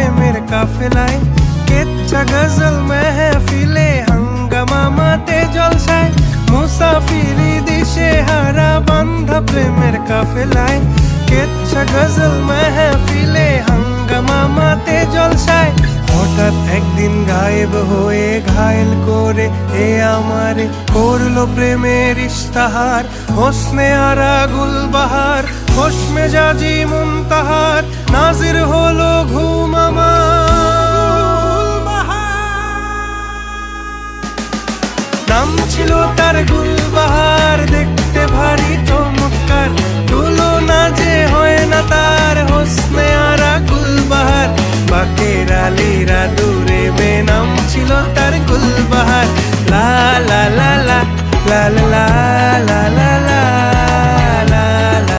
প্রেমের কাফেলায়, কেচ্ছা গজল মেহফিলে, হাঙ্গামা মাতে জলসায়, মুসাফিরি দিশে হারা বান্ধা প্রেমের কাফেলায়, কেচ্ছা গজল মেহফিলে, হাঙ্গামা মাতে জলসায়। হঠাৎ একদিন গায়েব হয়ে ঘায়েল করে এ আমারে করলো প্রেমের ইশতাহার, হোসনে আরা গুলবাহার, খোশ মেজাজি মুনতাহার, নাজির হলো ঘুম আমার। নাম ছিল তার গুলবাহার, দেখতে ভারী চমৎকার, তুলনা যে হয় না তার, হোসনে আরা গুলবাহার, বাকের আলীরা দূরে বে, নাম ছিল তার গুলবাহার। লা লা লা